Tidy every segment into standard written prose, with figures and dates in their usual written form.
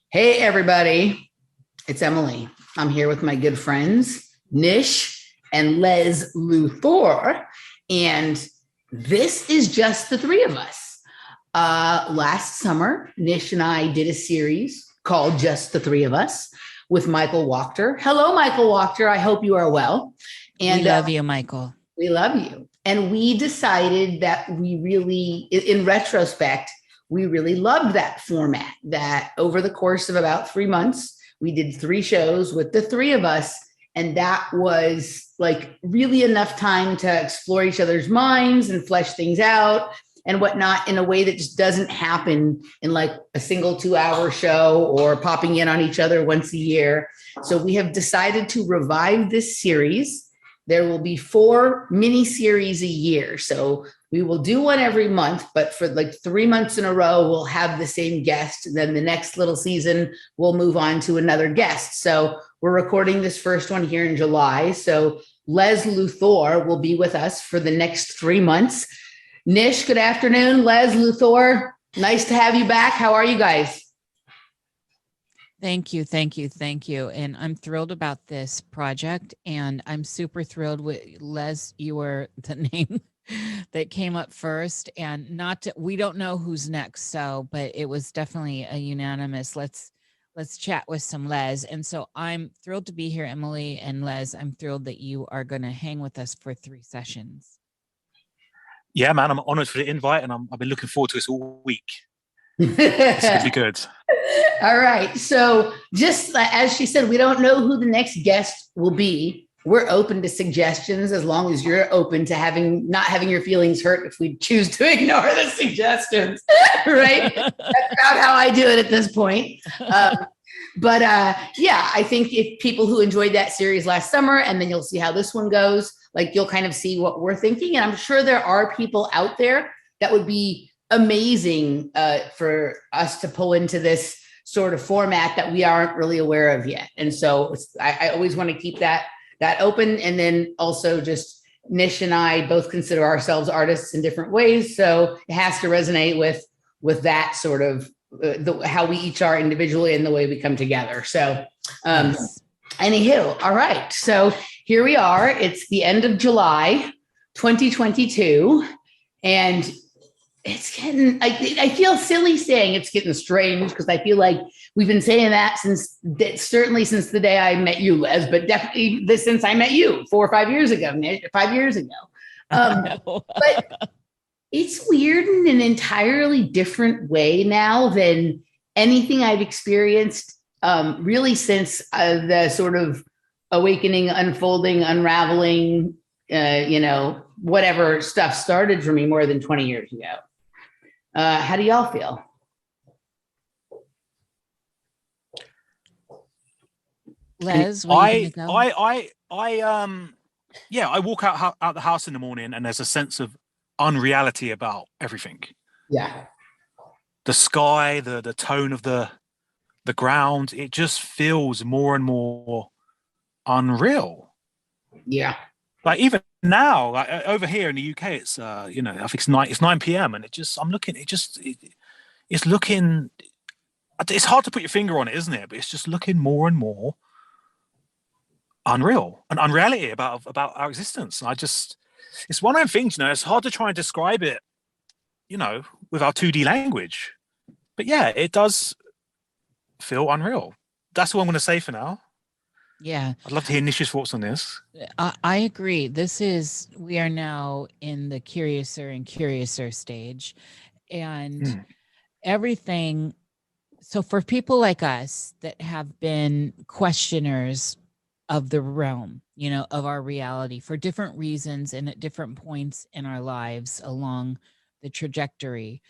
Hey, everybody. It's Emily. I'm here with my good friends, Nish and Les Luthor. And this is just the three of us. Last summer, Nish and I did a series called Just the Three of Us with Michael Wachter. Hello, Michael Wachter. I hope you are well. And we love you, Michael. We love you. And we decided that we really, in retrospect, we really loved that format, that over the course of about 3 months, we did 3 shows with the three of us. And that was like really enough time to explore each other's minds and flesh things out and whatnot in a way that just doesn't happen in like a single 2-hour show or popping in on each other once a year. So we have decided to revive this series. There will be 4 mini series a year. So we will do one every month, but for like 3 months in a row, we'll have the same guest. And then the next little season, we'll move on to another guest. So we're recording this first one here in July. So Les Luthor will be with us for the next 3 months. Nish, good afternoon. Les Luthor, nice to have you back. How are you guys? Thank you. And I'm thrilled about this project. And I'm super thrilled with Les. You were the name that came up first, and we don't know who's next. So, but it was definitely a unanimous, let's chat with some Les. And so I'm thrilled to be here, Emily and Les. I'm thrilled that you are going to hang with us for 3 sessions. Yeah, man, I'm honored for the invite, and I've been looking forward to this all week. It's going to be good. All right. So just as she said, we don't know who the next guest will be. We're open to suggestions as long as you're open to not having your feelings hurt if we choose to ignore the suggestions, right? That's about how I do it at this point. But I think if people who enjoyed that series last summer, and then you'll see how this one goes, like you'll kind of see what we're thinking. And I'm sure there are people out there that would be amazing for us to pull into this sort of format that we aren't really aware of yet. And so I always want to keep that open. And then also just Nish and I both consider ourselves artists in different ways. So it has to resonate with that sort of how we each are individually and the way we come together. So anywho, all right. So here we are. It's the end of July, 2022. And it's getting, I feel silly saying it's getting strange because I feel like we've been saying that certainly since the day I met you, Les, but definitely since I met you 4 or 5 years ago, 5 years ago. But it's weird in an entirely different way now than anything I've experienced really since the sort of awakening, unfolding, unraveling, whatever stuff started for me more than 20 years ago. How do y'all feel? Les, I walk out the house in the morning and there's a sense of unreality about everything. Yeah. The sky, the tone of the ground, it just feels more and more unreal. Yeah. Like even now, like over here in the UK, it's I think it's 9 p.m. and it's looking. It's hard to put your finger on it, isn't it? But it's just looking more and more unreal and unreality about our existence. And it's one of those things, it's hard to try and describe it, with our 2D language. But yeah, it does feel unreal. That's what I'm going to say for now. Yeah. I'd love to hear Nish's thoughts on this. I agree. We are now in the curiouser stage, and everything. So for people like us that have been questioners of the realm, of our reality for different reasons and at different points in our lives along the trajectory,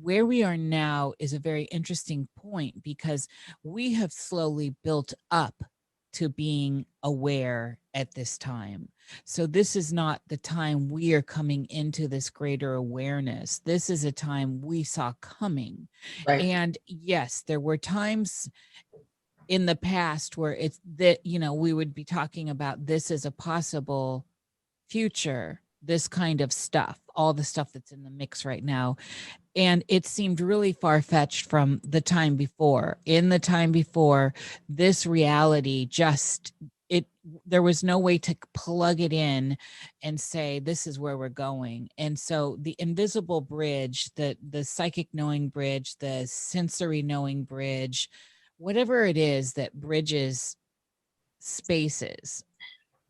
where we are now is a very interesting point because we have slowly built up to being aware at this time. So this is not the time we are coming into this greater awareness. This is a time we saw coming. Right. And yes, there were times in the past where it's that, we would be talking about this as a possible future, this kind of stuff, all the stuff that's in the mix right now. And it seemed really far-fetched from the time before. In the time before, this reality just, there was no way to plug it in and say, this is where we're going. And so the invisible bridge, the psychic knowing bridge, the sensory knowing bridge, whatever it is that bridges spaces,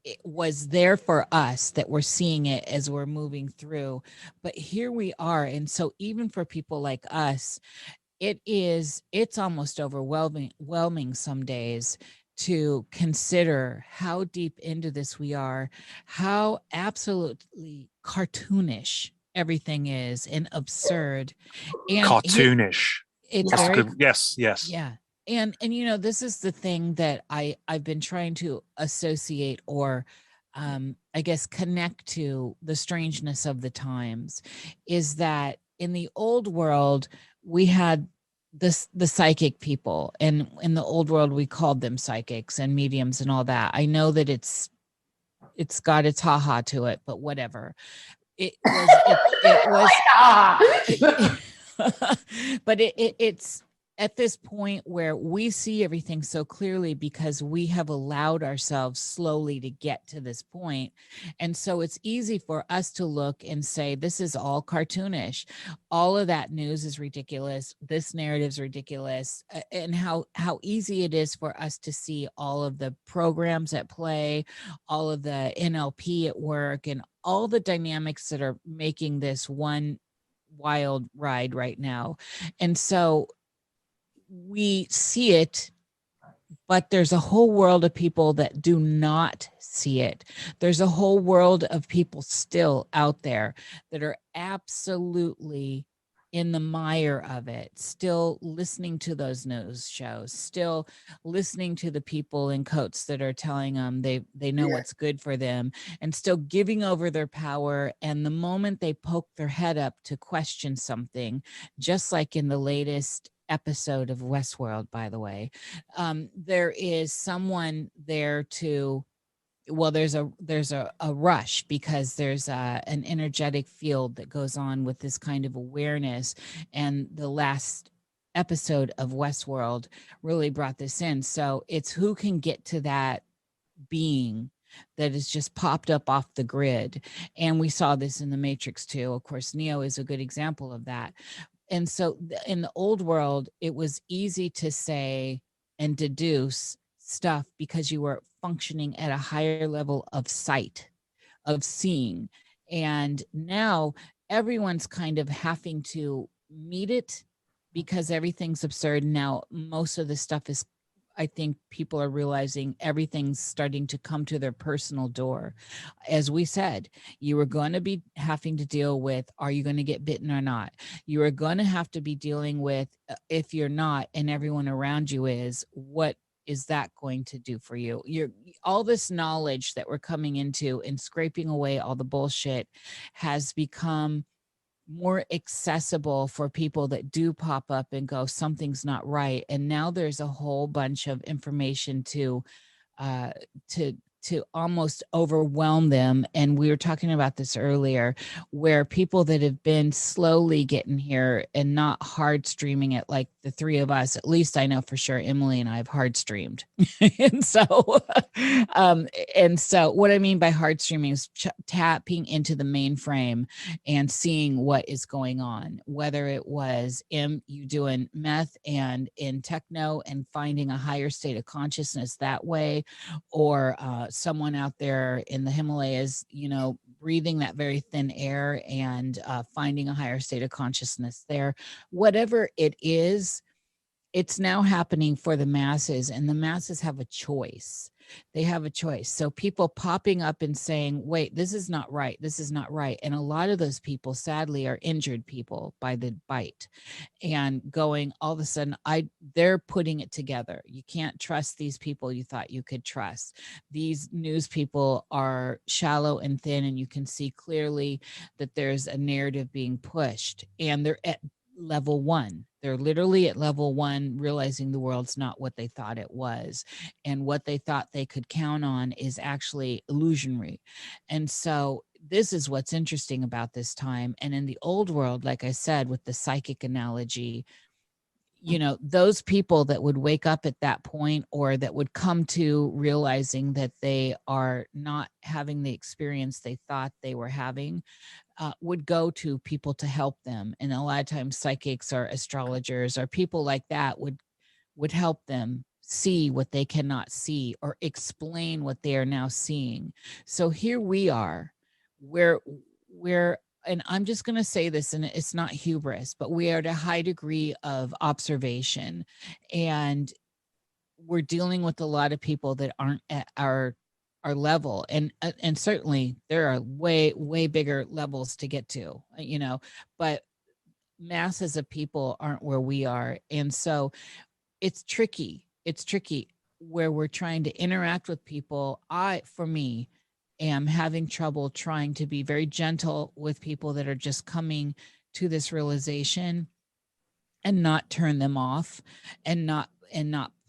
it was there for us, that we're seeing it as we're moving through. But here we are. And so even for people like us, it's almost overwhelming some days to consider how deep into this we are, how absolutely cartoonish everything is and absurd. And Cartoonish. it's That's very good. Yes. yeah. And you know, this is the thing that I've been trying to associate, or I guess connect to the strangeness of the times, is that in the old world we had the psychic people, and in the old world we called them psychics and mediums and all that. I know that it's got its ha-ha to it, but whatever. It was but it's at this point where we see everything so clearly because we have allowed ourselves slowly to get to this point. And so it's easy for us to look and say, this is all cartoonish. All of that news is ridiculous. This narrative's ridiculous. And how easy it is for us to see all of the programs at play, all of the NLP at work, and all the dynamics that are making this one wild ride right now. And so we see it, but there's a whole world of people that do not see it. There's a whole world of people still out there that are absolutely in the mire of it, still listening to those news shows, still listening to the people in coats that are telling them they know what's good for them, and still giving over their power. And the moment they poke their head up to question something, just like in the latest episode of Westworld, by the way, there is someone there to, well, there's a rush, because there's an energetic field that goes on with this kind of awareness. And the last episode of Westworld really brought this in. So it's who can get to that being that is just popped up off the grid. And we saw this in the Matrix too. Of course, Neo is a good example of that. And so in the old world, it was easy to say and deduce stuff because you were functioning at a higher level of sight, of seeing. And now everyone's kind of having to meet it because everything's absurd. Now, most of the stuff is, I think people are realizing everything's starting to come to their personal door. As we said, you are going to be having to deal with, are you going to get bitten or not? You are going to have to be dealing with, if you're not and everyone around you is, what is that going to do for you? All this knowledge that we're coming into and scraping away all the bullshit has become more accessible for people that do pop up and go, something's not right. And now there's a whole bunch of information to almost overwhelm them. And we were talking about this earlier, where people that have been slowly getting here and not hard streaming it, like the three of us, at least I know for sure Emily and I have hard streamed. and so what I mean by hard streaming is tapping into the mainframe and seeing what is going on, whether it was you doing meth and in techno and finding a higher state of consciousness that way, or someone out there in the Himalayas, breathing that very thin air and finding a higher state of consciousness there. Whatever it is, it's now happening for the masses, and the masses have a choice. They have a choice. So people popping up and saying, wait, this is not right. This is not right. And a lot of those people, sadly, are injured people by the bite, and going all of a sudden, they're putting it together. You can't trust these people you thought you could trust. These news people are shallow and thin, and you can see clearly that there's a narrative being pushed, and they're at level one. They're literally at level one, realizing the world's not what they thought it was. And what they thought they could count on is actually illusionary. And so this is what's interesting about this time. And in the old world, like I said, with the psychic analogy, you know, those people that would wake up at that point, or that would come to realizing that they are not having the experience they thought they were having, would go to people to help them. And a lot of times psychics or astrologers or people like that would help them see what they cannot see, or explain what they are now seeing. So here we are, where we're, and I'm just going to say this, and it's not hubris, but we are at a high degree of observation, and we're dealing with a lot of people that aren't at our level, and certainly there are way bigger levels to get to, you know, but masses of people aren't where we are. And so it's tricky where we're trying to interact with people. For me, am having trouble trying to be very gentle with people that are just coming to this realization, and not turn them off, and not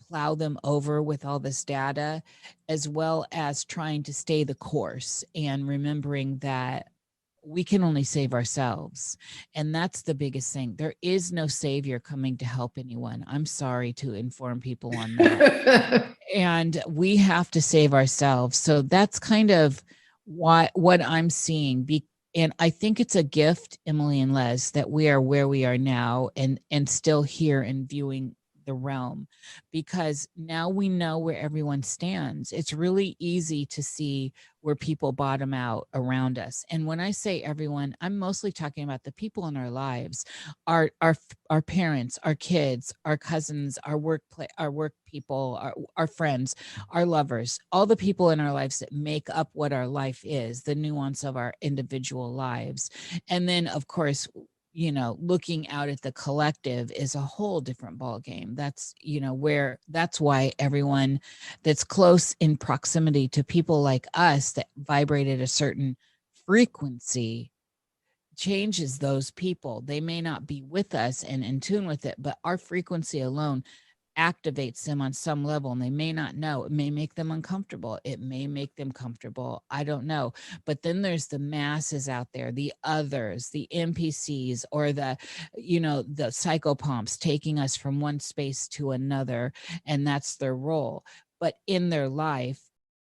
plow them over with all this data, as well as trying to stay the course and remembering that we can only save ourselves. And that's the biggest thing. There is no savior coming to help anyone. I'm sorry to inform people on that. And we have to save ourselves. So that's kind of what I'm seeing. And I think it's a gift, Emily and Les, that we are where we are now, and still here and viewing the realm, because now we know where everyone stands. It's really easy to see where people bottom out around us. And when I say everyone, I'm mostly talking about the people in our lives, our parents, our kids, our cousins, our work people, our friends, our lovers, all the people in our lives that make up what our life is, the nuance of our individual lives. And then, of course, you know, looking out at the collective is a whole different ballgame. That's, you know, that's why everyone that's close in proximity to people like us that vibrate at a certain frequency changes those people. They may not be with us and in tune with it, but our frequency alone activates them on some level, and they may not know. It may make them uncomfortable. It may make them comfortable. I don't know. But then there's the masses out there, the others, the NPCs, or the, you know, the psychopomps taking us from one space to another, and that's their role. But in their life,